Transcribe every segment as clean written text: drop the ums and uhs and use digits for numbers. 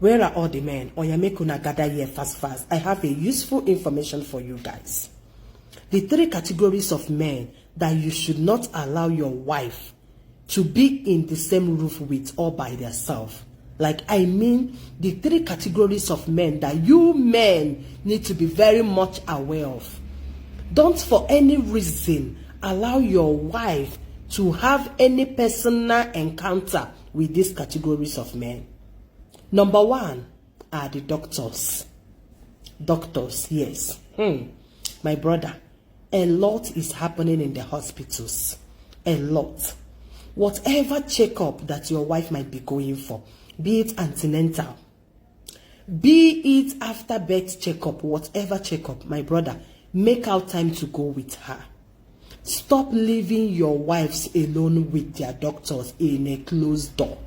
Where are all the men? Oyamekuna gather here fast. I have a useful information for you guys. The 3 categories of men that you should not allow your wife to be in the same roof with or by themselves. Like, I mean, the 3 categories of men that you men need to be very much aware of. Don't for any reason allow your wife to have any personal encounter with these categories of men. Number 1 are the doctors. Doctors, yes. My brother, a lot is happening in the hospitals. A lot. Whatever checkup that your wife might be going for, be it antenatal, be it after birth checkup, whatever checkup, my brother, make out time to go with her. Stop leaving your wives alone with their doctors in a closed door.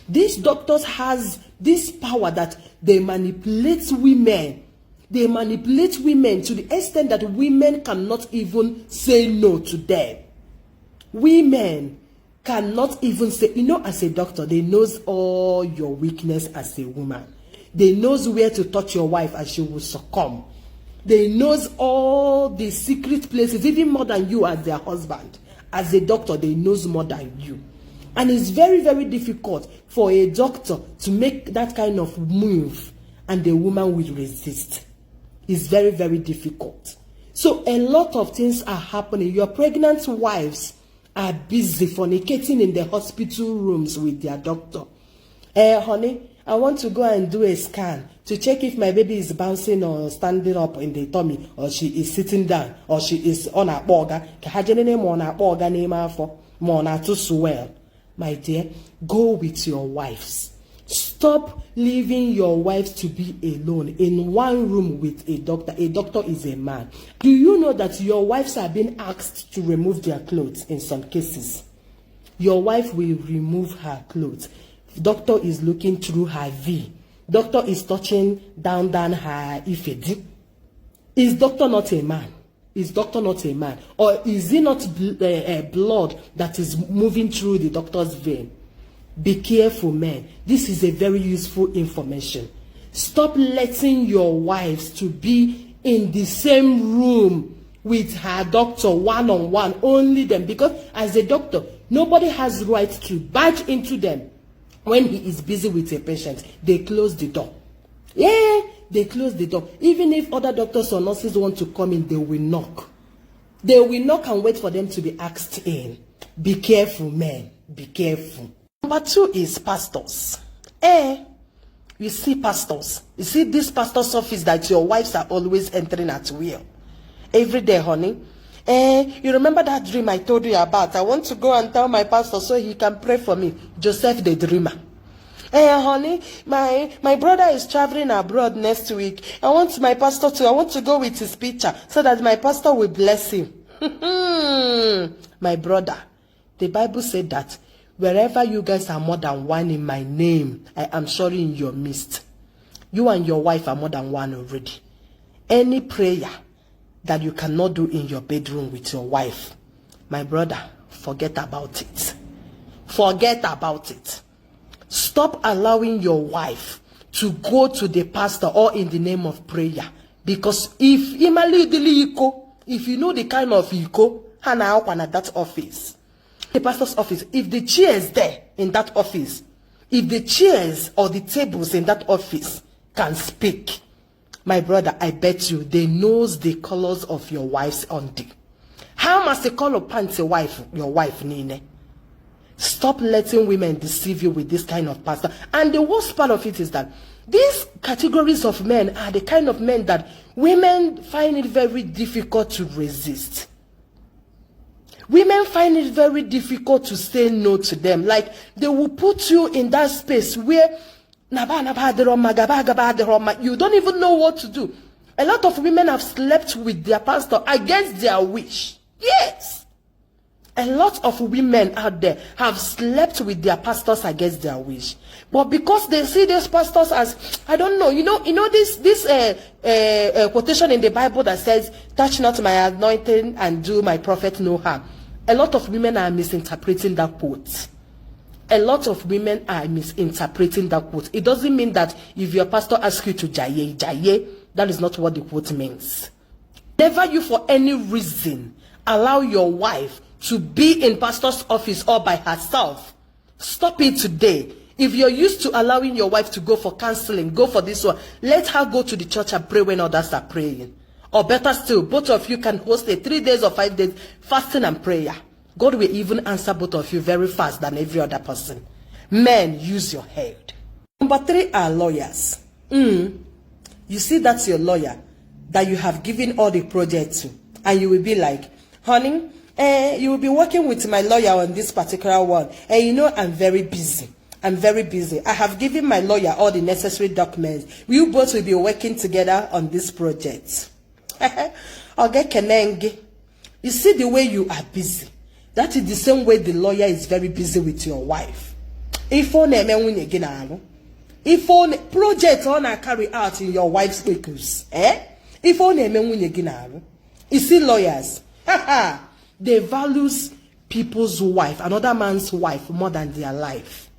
These doctors has this power that they manipulate women. They manipulate women to the extent that women cannot even say no to them. Women cannot even say, as a doctor, they knows all your weakness as a woman. They knows where to touch your wife and she will succumb. They knows all the secret places, even more than you as their husband. As a doctor, they knows more than you. And it's very, very difficult for a doctor to make that kind of move and the woman will resist. It's very, very difficult. So a lot of things are happening. Your pregnant wives are busy fornicating in the hospital rooms with their doctor. Honey, I want to go and do a scan to check if my baby is bouncing or standing up in the tummy, or she is sitting down, or she is on a boga. My dear, go with your wives. Stop leaving your wives to be alone in one room with a doctor. A doctor is a man. Do you know that your wives are being asked to remove their clothes in some cases? Your wife will remove her clothes. Doctor is looking through her V. Doctor is touching down her ifedi. Is doctor not a man? Is doctor not a man? Or is it not blood that is moving through the doctor's vein? Be careful, men. This is a very useful information. Stop letting your wives to be in the same room with her doctor one-on-one, only them. Because as a doctor, nobody has right to barge into them when he is busy with a patient. They close the door. Yeah, they close the door. Even if other doctors or nurses want to come in, they will knock. They will knock and wait for them to be asked in. Be careful, men. Be careful. Number 2 is pastors. You see pastors. You see this pastor's office that your wives are always entering at will. Every day, honey. You remember that dream I told you about? I want to go and tell my pastor so he can pray for me. Joseph the dreamer. Honey, my brother is traveling abroad next week. I want to go with his picture so that my pastor will bless him. My brother, the Bible said that wherever you guys are more than one in my name, I am surely in your midst. You and your wife are more than one already. Any prayer that you cannot do in your bedroom with your wife, my brother, forget about it. Forget about it. Stop allowing your wife to go to the pastor or in the name of prayer. Because if you know the kind of iko, at that office, the pastor's office, if the chairs there in that office, if the chairs or the tables in that office can speak, my brother, I bet you they knows the colors of your wife's undies. How must the color pants your wife, Nene? Stop letting women deceive you with this kind of pastor. And the worst part of it is that these categories of men are the kind of men that women find it very difficult to resist. Women find it very difficult to say no to them. Like, they will put you in that space where you don't even know what to do. A lot of women have slept with their pastor against their wish. Yes. A lot of women out there have slept with their pastors against their wish. But because they see these pastors as, I don't know, you know this quotation in the Bible that says, touch not my anointing and do my prophet no harm. A lot of women are misinterpreting that quote. A lot of women are misinterpreting that quote. It doesn't mean that if your pastor asks you to jaye, that is not what the quote means. Never you for any reason allow your wife to be in pastor's office all by herself. Stop it today. If you're used to allowing your wife to go for counseling, go for this one, let her go to the church and pray when others are praying. Or better still, both of you can host a 3 days or 5 days fasting and prayer. God will even answer both of you very fast than every other person. Men, use your head. Number 3 are lawyers. You see, that's your lawyer that you have given all the projects to. And you will be like, honey, you will be working with my lawyer on this particular one. And you know, I'm very busy. I have given my lawyer all the necessary documents. We both will be working together on this project. You see the way you are busy. That is the same way the lawyer is very busy with your wife. If on project on carry out in your wife's speakers, if on you see lawyers, they value people's wife, another man's wife, more than their life.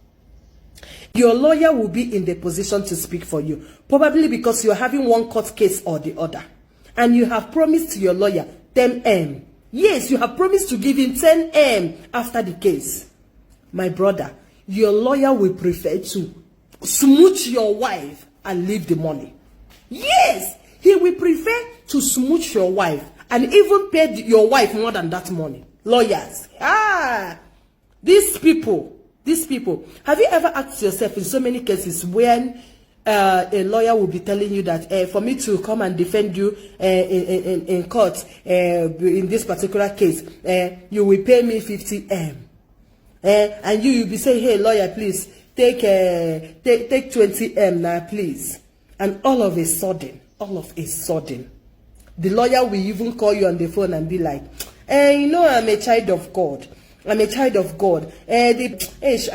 Your lawyer will be in the position to speak for you, probably because you're having one court case or the other, and you have promised to your lawyer 10M. Yes, you have promised to give him 10M after the case. My brother, your lawyer will prefer to smooch your wife and leave the money. Yes, he will prefer to smooch your wife and even pay your wife more than that money. Lawyers. These people. Have you ever asked yourself in so many cases when a lawyer will be telling you that for me to come and defend you in court in this particular case, you will pay me 50M. And you'll be saying, hey, lawyer, please, take 20M now, please. And all of a sudden, the lawyer will even call you on the phone and be like, you know, I'm a child of God. I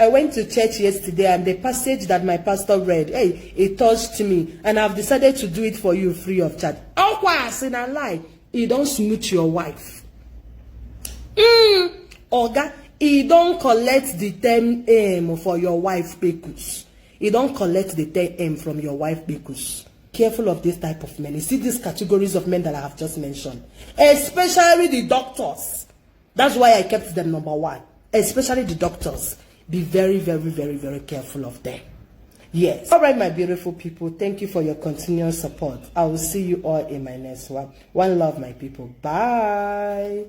went to church yesterday, and the passage that my pastor read, it touched me, and I've decided to do it for you free of charge. In a lie, you don't smooch your wife. Oga, you don't collect the 10M for your wife because you don't collect the 10M from your wife because. Careful of this type of men. You see these categories of men that I have just mentioned, especially the doctors. That's why I kept them number 1. Especially the doctors. Be very, very, very, very careful of them. Yes. All right, my beautiful people. Thank you for your continuous support. I will see you all in my next one. One love, my people. Bye.